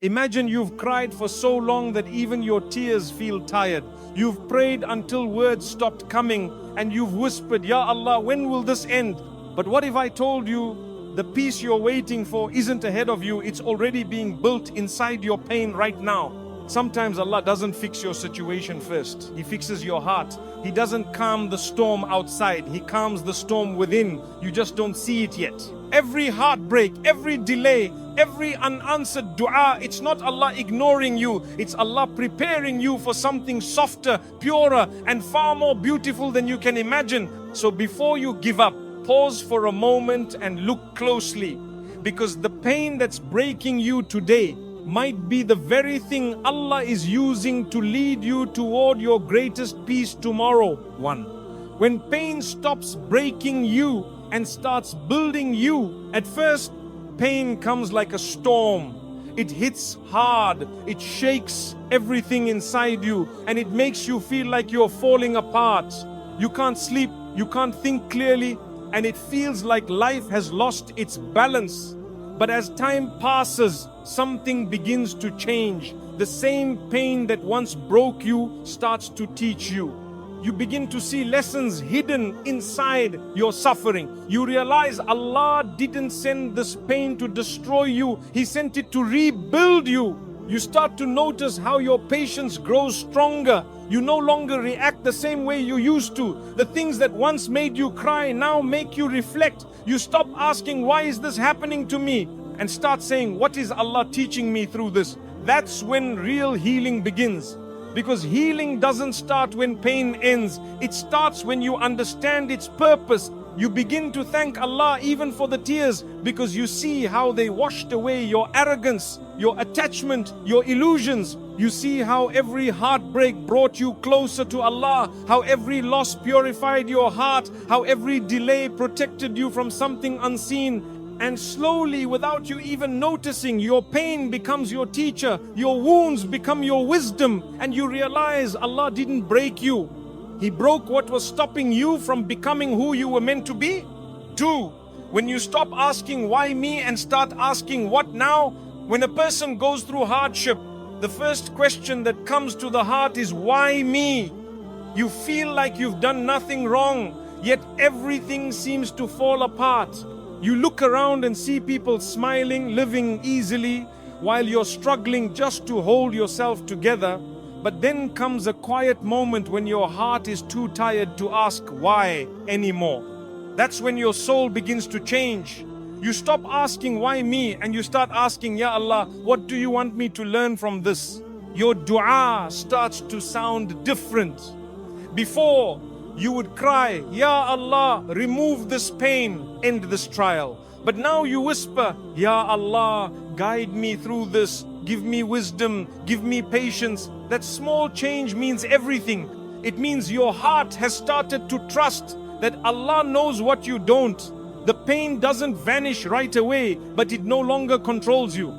Imagine you've cried for so long that even your tears feel tired. You've prayed until words stopped coming and you've whispered, Ya Allah, when will this end? But what if I told you the peace you're waiting for isn't ahead of you, it's already being built inside your pain right now? Sometimes Allah doesn't fix your situation first. He fixes your heart. He doesn't calm the storm outside. He calms the storm within. You just don't see it yet. Every heartbreak, every delay, every unanswered dua, it's not Allah ignoring you. It's Allah preparing you for something softer, purer, and far more beautiful than you can imagine. So before you give up, pause for a moment and look closely. Because the pain that's breaking you today might be the very thing Allah is using to lead you toward your greatest peace tomorrow. When pain stops breaking you and starts building you, at first, pain comes like a storm. It hits hard, it shakes everything inside you, and it makes you feel like you're falling apart. You can't sleep, you can't think clearly, and it feels like life has lost its balance. But as time passes, something begins to change. The same pain that once broke you starts to teach you. You begin to see lessons hidden inside your suffering. You realize Allah didn't send this pain to destroy you. He sent it to rebuild you. You start to notice how your patience grows stronger. You no longer react the same way you used to. The things that once made you cry now make you reflect. You stop asking, why is this happening to me? And start saying, what is Allah teaching me through this? That's when real healing begins. Because healing doesn't start when pain ends. It starts when you understand its purpose. You begin to thank Allah even for the tears, because you see how they washed away your arrogance, your attachment, your illusions. You see how every heartbreak brought you closer to Allah, how every loss purified your heart, how every delay protected you from something unseen. And slowly, without you even noticing, your pain becomes your teacher, your wounds become your wisdom, and you realize Allah didn't break you. He broke what was stopping you from becoming who you were meant to be. 2. When you stop asking why me and start asking what now, when a person goes through hardship, the first question that comes to the heart is why me? You feel like you've done nothing wrong, yet everything seems to fall apart. You look around and see people smiling, living easily, while you're struggling just to hold yourself together. But then comes a quiet moment when your heart is too tired to ask why anymore. That's when your soul begins to change. You stop asking why me and you start asking, Ya Allah, what do you want me to learn from this? Your dua starts to sound different. Before, you would cry, Ya Allah, remove this pain, end this trial. But now you whisper, Ya Allah, guide me through this, give me wisdom, give me patience. That small change means everything. It means your heart has started to trust that Allah knows what you don't. The pain doesn't vanish right away, but it no longer controls you.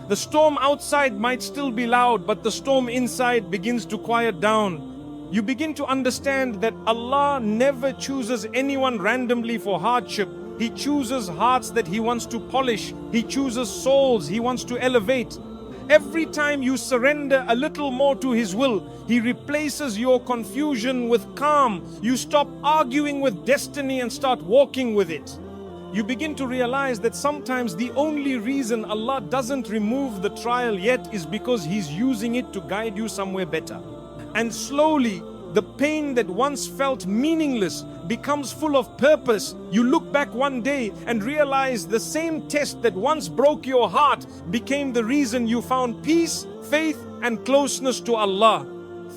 The storm outside might still be loud, but the storm inside begins to quiet down. You begin to understand that Allah never chooses anyone randomly for hardship. He chooses hearts that He wants to polish. He chooses souls He wants to elevate. Every time you surrender a little more to His will, He replaces your confusion with calm. You stop arguing with destiny and start walking with it. You begin to realize that sometimes the only reason Allah doesn't remove the trial yet is because He's using it to guide you somewhere better. And slowly, the pain that once felt meaningless becomes full of purpose. You look back one day and realize the same test that once broke your heart became the reason you found peace, faith, and closeness to Allah.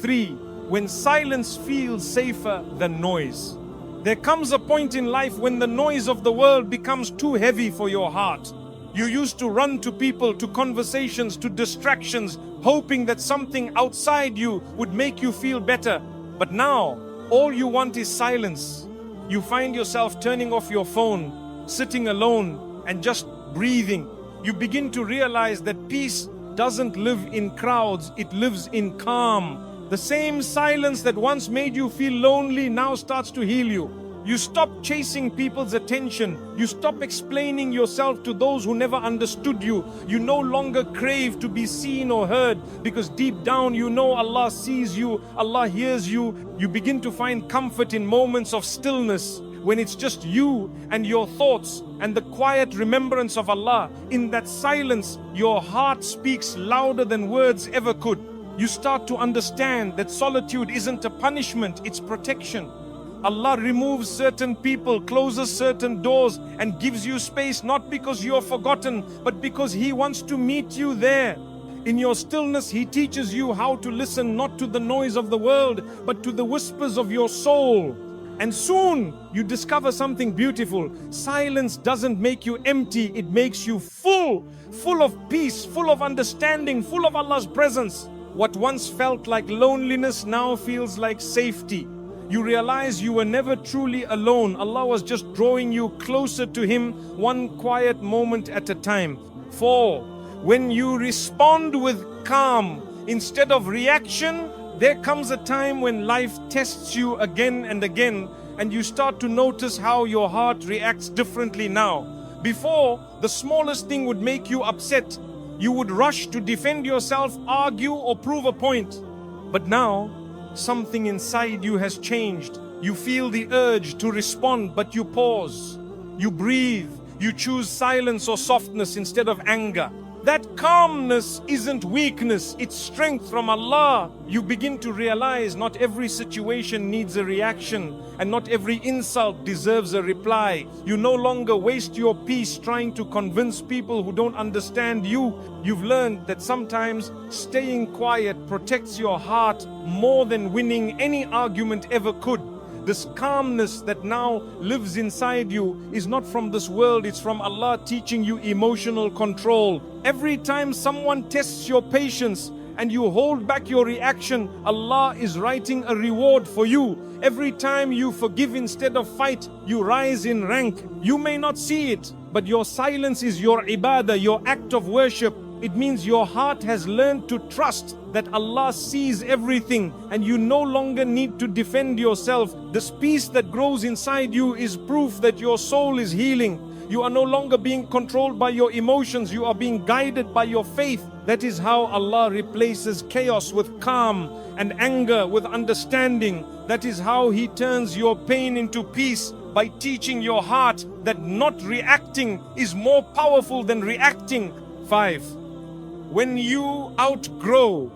3. When silence feels safer than noise. There comes a point in life when the noise of the world becomes too heavy for your heart. You used to run to people, to conversations, to distractions, hoping that something outside you would make you feel better. But now, all you want is silence. You find yourself turning off your phone, sitting alone, and just breathing. You begin to realize that peace doesn't live in crowds, it lives in calm. The same silence that once made you feel lonely now starts to heal you. You stop chasing people's attention. You stop explaining yourself to those who never understood you. You no longer crave to be seen or heard, because deep down you know Allah sees you, Allah hears you. You begin to find comfort in moments of stillness, when it's just you and your thoughts and the quiet remembrance of Allah. In that silence, your heart speaks louder than words ever could. You start to understand that solitude isn't a punishment, it's protection. Allah removes certain people, closes certain doors, and gives you space not because you're forgotten, but because He wants to meet you there. In your stillness, He teaches you how to listen not to the noise of the world, but to the whispers of your soul. And soon you discover something beautiful. Silence doesn't make you empty, it makes you full of peace, full of understanding, full of Allah's presence. What once felt like loneliness now feels like safety. You realize you were never truly alone. Allah was just drawing you closer to Him, one quiet moment at a time. 4. When you respond with calm instead of reaction, there comes a time when life tests you again and again, and you start to notice how your heart reacts differently now. Before, the smallest thing would make you upset. You would rush to defend yourself, argue, or prove a point. But now, something inside you has changed. You feel the urge to respond, but you pause. You breathe. You choose silence or softness instead of anger. That calmness isn't weakness, it's strength from Allah. You begin to realize not every situation needs a reaction, and not every insult deserves a reply. You no longer waste your peace trying to convince people who don't understand you. You've learned that sometimes staying quiet protects your heart more than winning any argument ever could. This calmness that now lives inside you is not from this world, it's from Allah teaching you emotional control. Every time someone tests your patience and you hold back your reaction, Allah is writing a reward for you. Every time you forgive instead of fight, you rise in rank. You may not see it, but your silence is your ibadah, your act of worship. It means your heart has learned to trust that Allah sees everything, and you no longer need to defend yourself. This peace that grows inside you is proof that your soul is healing. You are no longer being controlled by your emotions, you are being guided by your faith. That is how Allah replaces chaos with calm and anger with understanding. That is how He turns your pain into peace, by teaching your heart that not reacting is more powerful than reacting. 5. When you outgrow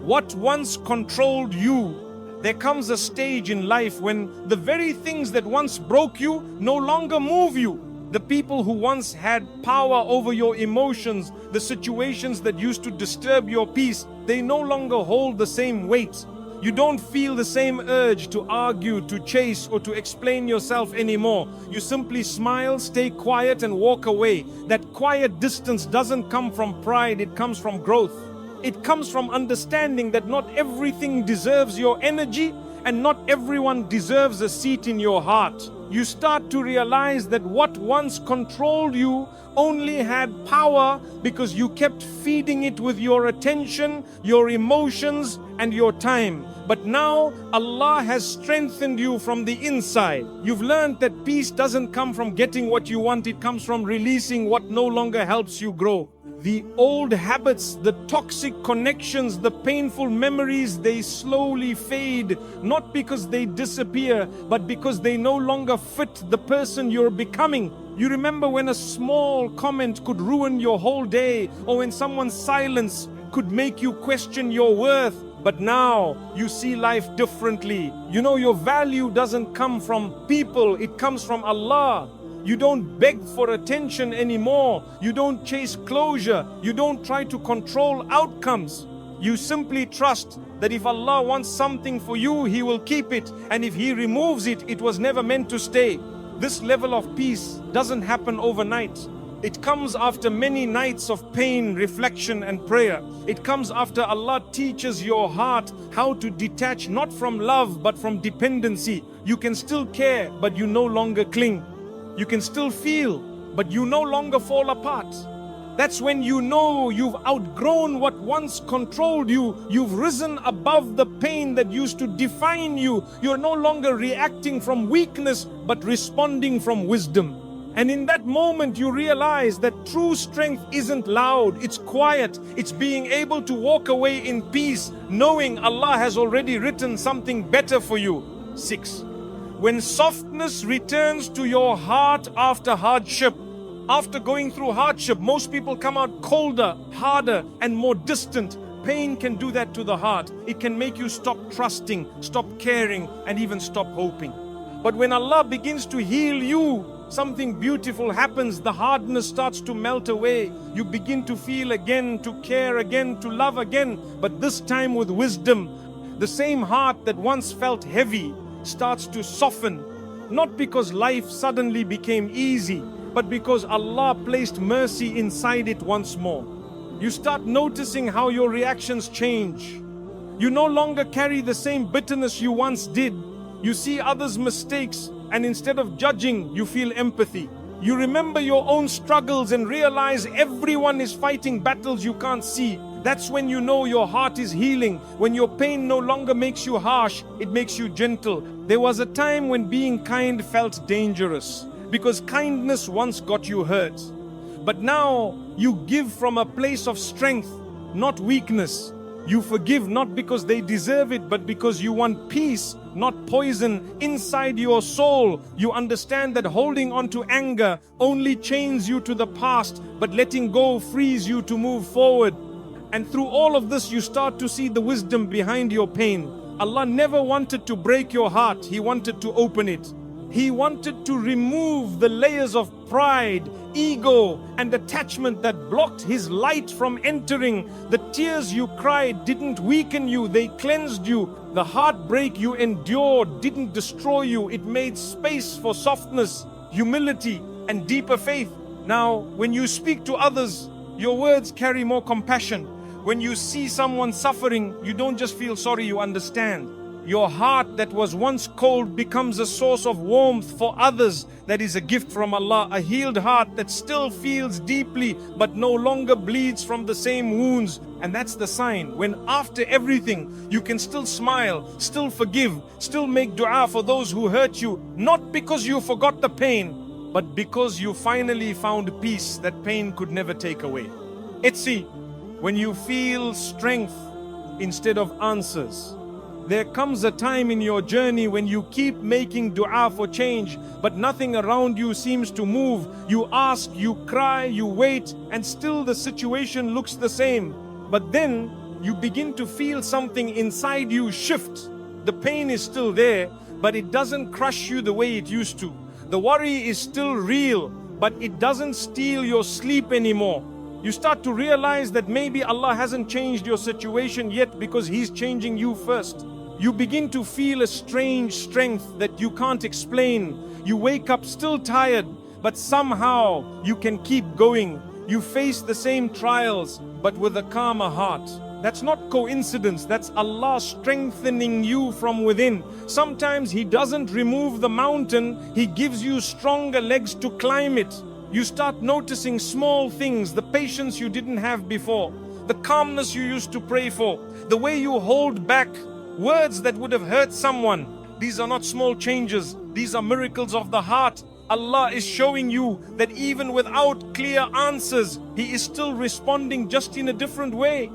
what once controlled you, there comes a stage in life when the very things that once broke you no longer move you. The people who once had power over your emotions, the situations that used to disturb your peace, they no longer hold the same weight. You don't feel the same urge to argue, to chase, or to explain yourself anymore. You simply smile, stay quiet, and walk away. That quiet distance doesn't come from pride, it comes from growth. It comes from understanding that not everything deserves your energy, and not everyone deserves a seat in your heart. You start to realize that what once controlled you only had power because you kept feeding it with your attention, your emotions, and your time. But now Allah has strengthened you from the inside. You've learned that peace doesn't come from getting what you want, it comes from releasing what no longer helps you grow. The old habits, the toxic connections, the painful memories, they slowly fade, not because they disappear, but because they no longer fit the person you're becoming. You remember when a small comment could ruin your whole day, or when someone's silence could make you question your worth. But now you see life differently. You know your value doesn't come from people, it comes from Allah. You don't beg for attention anymore. You don't chase closure. You don't try to control outcomes. You simply trust that if Allah wants something for you, He will keep it. And if He removes it, it was never meant to stay. This level of peace doesn't happen overnight. It comes after many nights of pain, reflection, and prayer. It comes after Allah teaches your heart how to detach not from love but from dependency. You can still care, but you no longer cling. You can still feel, but you no longer fall apart. That's when you know you've outgrown what once controlled you. You've risen above the pain that used to define you. You're no longer reacting from weakness, but responding from wisdom. And in that moment, you realize that true strength isn't loud, it's quiet. It's being able to walk away in peace, knowing Allah has already written something better for you. 6. When softness returns to your heart after hardship, after going through hardship, most people come out colder, harder, and more distant. Pain can do that to the heart. It can make you stop trusting, stop caring, and even stop hoping. But when Allah begins to heal you, something beautiful happens. The hardness starts to melt away. You begin to feel again, to care again, to love again, but this time with wisdom. The same heart that once felt heavy starts to soften, not because life suddenly became easy, but because Allah placed mercy inside it once more. You start noticing how your reactions change. You no longer carry the same bitterness you once did. You see others' mistakes, and instead of judging, you feel empathy. You remember your own struggles and realize everyone is fighting battles you can't see. That's when you know your heart is healing. When your pain no longer makes you harsh, it makes you gentle. There was a time when being kind felt dangerous, because kindness once got you hurt. But now you give from a place of strength, not weakness. You forgive not because they deserve it, but because you want peace, not poison, inside your soul. You understand that holding on to anger only chains you to the past, but letting go frees you to move forward. And through all of this, you start to see the wisdom behind your pain. Allah never wanted to break your heart, He wanted to open it. He wanted to remove the layers of pride, ego, and attachment that blocked His light from entering. The tears you cried didn't weaken you, they cleansed you. The heartbreak you endured didn't destroy you, it made space for softness, humility, and deeper faith. Now, when you speak to others, your words carry more compassion. When you see someone suffering, you don't just feel sorry, you understand. Your heart that was once cold becomes a source of warmth for others. That is a gift from Allah. A healed heart that still feels deeply but no longer bleeds from the same wounds. And that's the sign when after everything you can still smile, still forgive, still make dua for those who hurt you. Not because you forgot the pain, but because you finally found peace that pain could never take away. Etsi, when you feel strength instead of answers. There comes a time in your journey when you keep making dua for change, but nothing around you seems to move. You ask, you cry, you wait, and still the situation looks the same. But then you begin to feel something inside you shift. The pain is still there, but it doesn't crush you the way it used to. The worry is still real, but it doesn't steal your sleep anymore. You start to realize that maybe Allah hasn't changed your situation yet because He's changing you first. You begin to feel a strange strength that you can't explain. You wake up still tired, but somehow you can keep going. You face the same trials, but with a calmer heart. That's not coincidence, that's Allah strengthening you from within. Sometimes He doesn't remove the mountain, He gives you stronger legs to climb it. You start noticing small things, the patience you didn't have before, the calmness you used to pray for, the way you hold back words that would have hurt someone. These are not small changes, these are miracles of the heart. Allah is showing you that even without clear answers, He is still responding just in a different way.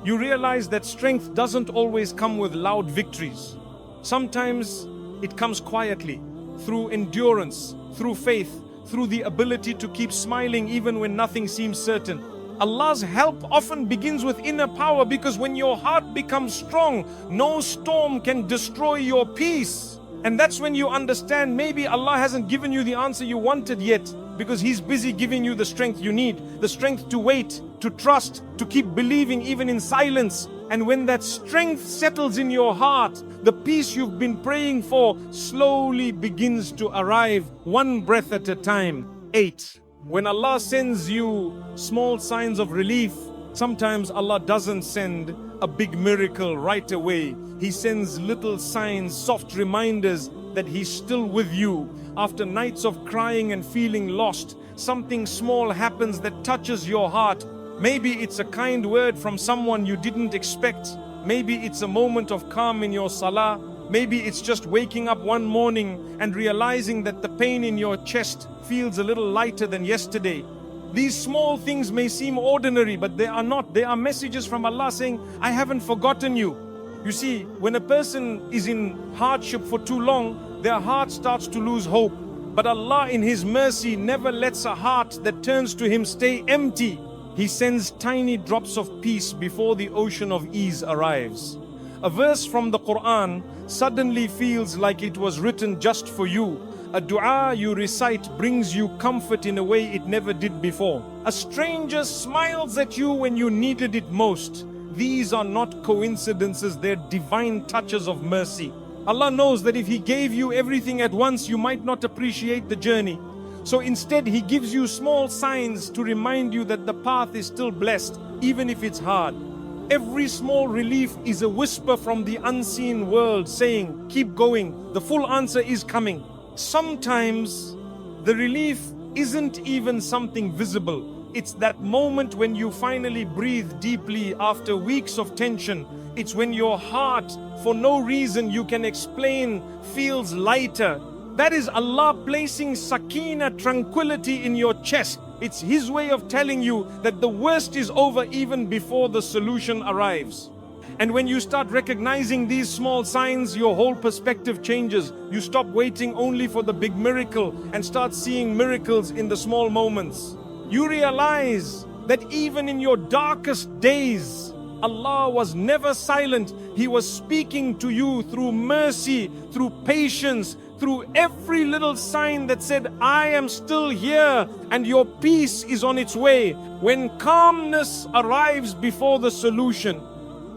You realize that strength doesn't always come with loud victories. Sometimes it comes quietly, through endurance, through faith, through the ability to keep smiling even when nothing seems certain. Allah's help often begins with inner power, because when your heart becomes strong, no storm can destroy your peace. And that's when you understand maybe Allah hasn't given you the answer you wanted yet, because He's busy giving you the strength you need, the strength to wait, to trust, to keep believing even in silence. And when that strength settles in your heart, the peace you've been praying for slowly begins to arrive, one breath at a time. 8. When Allah sends you small signs of relief, sometimes Allah doesn't send a big miracle right away. He sends little signs, soft reminders that He's still with you. After nights of crying and feeling lost, something small happens that touches your heart. Maybe it's a kind word from someone you didn't expect. Maybe it's a moment of calm in your salah. Maybe it's just waking up one morning and realizing that the pain in your chest feels a little lighter than yesterday. These small things may seem ordinary, but they are not. They are messages from Allah saying, I haven't forgotten you. You see, when a person is in hardship for too long, their heart starts to lose hope. But Allah in His mercy never lets a heart that turns to Him stay empty. He sends tiny drops of peace before the ocean of ease arrives. A verse from the Qur'an suddenly feels like it was written just for you. A dua you recite brings you comfort in a way it never did before. A stranger smiles at you when you needed it most. These are not coincidences, they're divine touches of mercy. Allah knows that if He gave you everything at once, you might not appreciate the journey. So instead, He gives you small signs to remind you that the path is still blessed, even if it's hard. Every small relief is a whisper from the unseen world saying, keep going, the full answer is coming. Sometimes the relief isn't even something visible. It's that moment when you finally breathe deeply after weeks of tension. It's when your heart, for no reason you can explain, feels lighter. That is Allah placing sakina, tranquility in your chest. It's His way of telling you that the worst is over even before the solution arrives. And when you start recognizing these small signs, your whole perspective changes. You stop waiting only for the big miracle and start seeing miracles in the small moments. You realize that even in your darkest days, Allah was never silent. He was speaking to you through mercy, through patience, through every little sign that said, I am still here and your peace is on its way. When calmness arrives before the solution,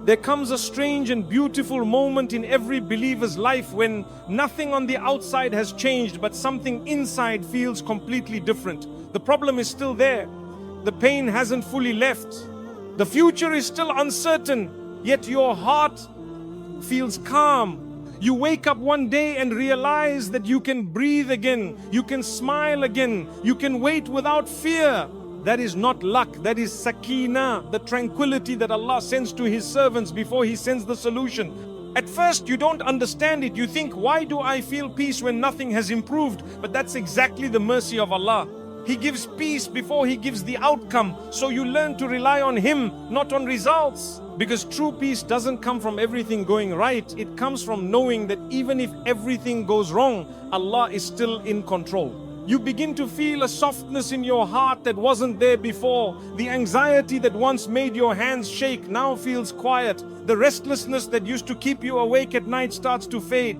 there comes a strange and beautiful moment in every believer's life when nothing on the outside has changed, but something inside feels completely different. The problem is still there. The pain hasn't fully left. The future is still uncertain, yet your heart feels calm. You wake up one day and realize that you can breathe again, you can smile again, you can wait without fear. That is not luck, that is sakina, the tranquility that Allah sends to His servants before He sends the solution. At first you don't understand it, you think, why do I feel peace when nothing has improved? But that's exactly the mercy of Allah. He gives peace before He gives the outcome, so you learn to rely on Him, not on results. Because true peace doesn't come from everything going right, it comes from knowing that even if everything goes wrong, Allah is still in control. You begin to feel a softness in your heart that wasn't there before. The anxiety that once made your hands shake now feels quiet. The restlessness that used to keep you awake at night starts to fade.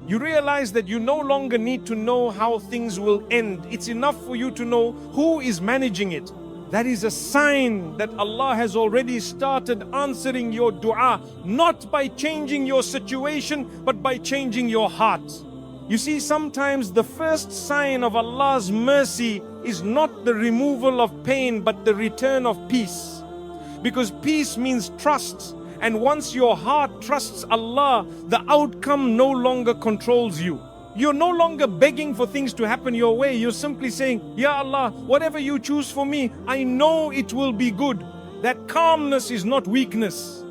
You realize that you no longer need to know how things will end. It's enough for you to know who is managing it. That is a sign that Allah has already started answering your dua, not by changing your situation, but by changing your heart. You see, sometimes the first sign of Allah's mercy is not the removal of pain, but the return of peace. Because peace means trust. And once your heart trusts Allah, the outcome no longer controls you. You're no longer begging for things to happen your way. You're simply saying, Ya Allah, whatever you choose for me, I know it will be good. That calmness is not weakness.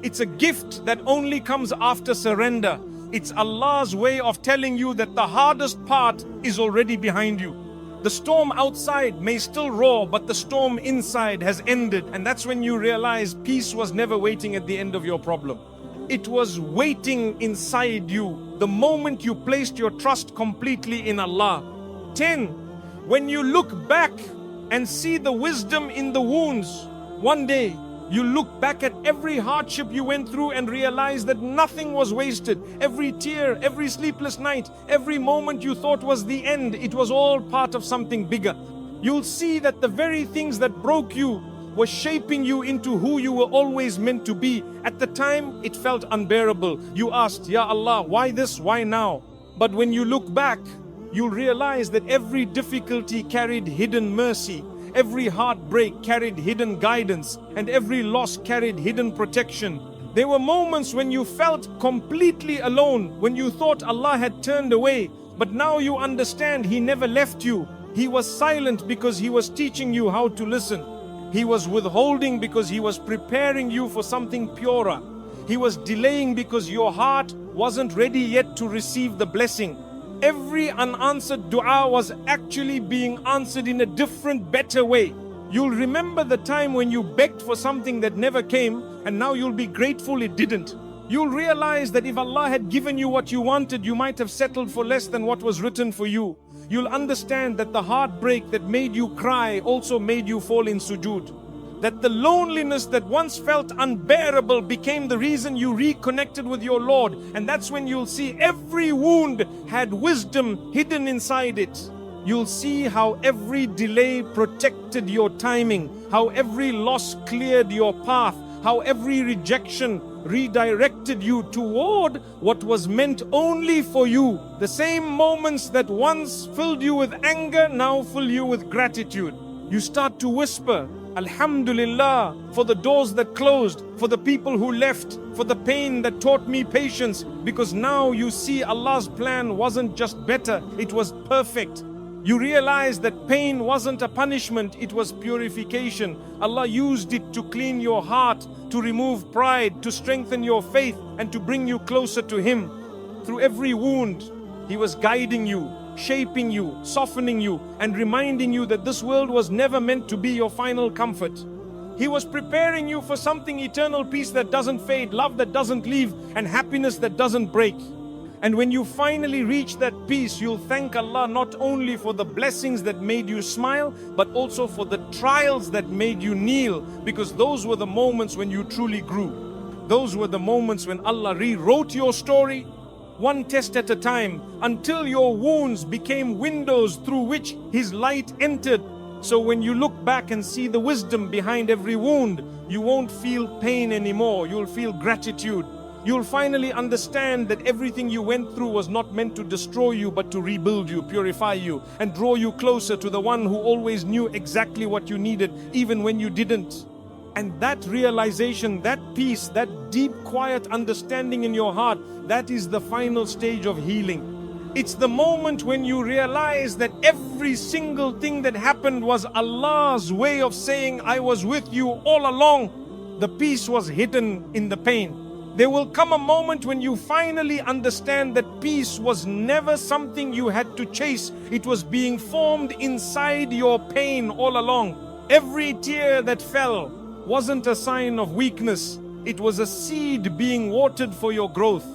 It's a gift that only comes after surrender. It's Allah's way of telling you that the hardest part is already behind you. The storm outside may still roar, but the storm inside has ended. And that's when you realize peace was never waiting at the end of your problem. It was waiting inside you the moment you placed your trust completely in Allah. 10. When you look back and see the wisdom in the wounds, one day you look back at every hardship you went through and realize that nothing was wasted. Every tear, every sleepless night, every moment you thought was the end, it was all part of something bigger. You'll see that the very things that broke you were shaping you into who you were always meant to be. At the time, it felt unbearable. You asked, Ya Allah, why this, why now? But when you look back, you'll realize that every difficulty carried hidden mercy. Every heartbreak carried hidden guidance, and every loss carried hidden protection. There were moments when you felt completely alone, when you thought Allah had turned away, but now you understand He never left you. He was silent because He was teaching you how to listen. He was withholding because He was preparing you for something purer. He was delaying because your heart wasn't ready yet to receive the blessing. Every unanswered dua was actually being answered in a different, better way. You'll remember the time when you begged for something that never came, and now you'll be grateful it didn't. You'll realize that if Allah had given you what you wanted, you might have settled for less than what was written for you. You'll understand that the heartbreak that made you cry also made you fall in sujood. That the loneliness that once felt unbearable became the reason you reconnected with your Lord. And that's when you'll see every wound had wisdom hidden inside it. You'll see how every delay protected your timing, how every loss cleared your path, how every rejection redirected you toward what was meant only for you. The same moments that once filled you with anger now fill you with gratitude. You start to whisper, Alhamdulillah, for the doors that closed, for the people who left, for the pain that taught me patience, because now you see Allah's plan wasn't just better, it was perfect. You realize that pain wasn't a punishment, it was purification. Allah used it to clean your heart, to remove pride, to strengthen your faith, and to bring you closer to Him. Through every wound, He was guiding you, shaping you, softening you, and reminding you that this world was never meant to be your final comfort. He was preparing you for something eternal, peace that doesn't fade, love that doesn't leave, and happiness that doesn't break. And when you finally reach that peace, you'll thank Allah not only for the blessings that made you smile, but also for the trials that made you kneel, because those were the moments when you truly grew. Those were the moments when Allah rewrote your story, one test at a time, until your wounds became windows through which His light entered. So when you look back and see the wisdom behind every wound, you won't feel pain anymore, you'll feel gratitude. You'll finally understand that everything you went through was not meant to destroy you, but to rebuild you, purify you, and draw you closer to the one who always knew exactly what you needed, even when you didn't. And that realization, that peace, that deep, quiet understanding in your heart, that is the final stage of healing. It's the moment when you realize that every single thing that happened was Allah's way of saying, I was with you all along. The peace was hidden in the pain. There will come a moment when you finally understand that peace was never something you had to chase. It was being formed inside your pain all along. Every tear that fell wasn't a sign of weakness. It was a seed being watered for your growth.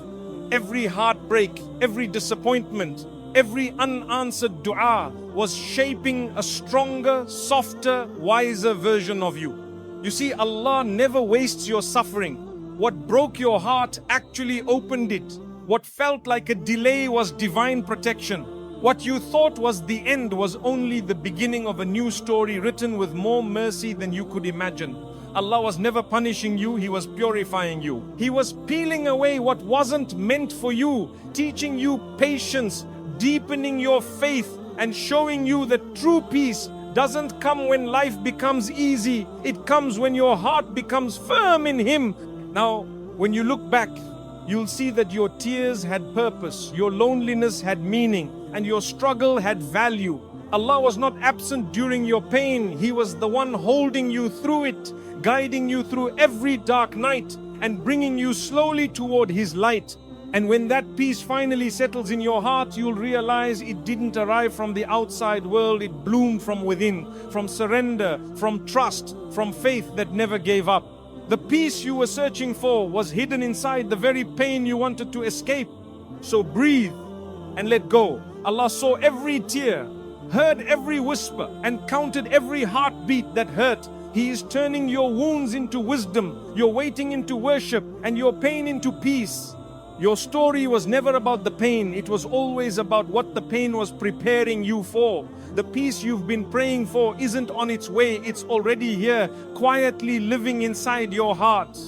Every heartbreak, every disappointment, every unanswered dua was shaping a stronger, softer, wiser version of you. You see, Allah never wastes your suffering. What broke your heart actually opened it. What felt like a delay was divine protection. What you thought was the end was only the beginning of a new story written with more mercy than you could imagine. Allah was never punishing you, He was purifying you. He was peeling away what wasn't meant for you, teaching you patience, deepening your faith, and showing you that true peace doesn't come when life becomes easy. It comes when your heart becomes firm in Him. Now, when you look back, you'll see that your tears had purpose, your loneliness had meaning, and your struggle had value. Allah was not absent during your pain. He was the one holding you through it, guiding you through every dark night, and bringing you slowly toward His light. And when that peace finally settles in your heart, you'll realize it didn't arrive from the outside world, it bloomed from within, from surrender, from trust, from faith that never gave up. The peace you were searching for was hidden inside the very pain you wanted to escape. So breathe and let go. Allah saw every tear, heard every whisper, and counted every heartbeat that hurt. He is turning your wounds into wisdom, your waiting into worship, and your pain into peace. Your story was never about the pain, it was always about what the pain was preparing you for. The peace you've been praying for isn't on its way, it's already here, quietly living inside your heart.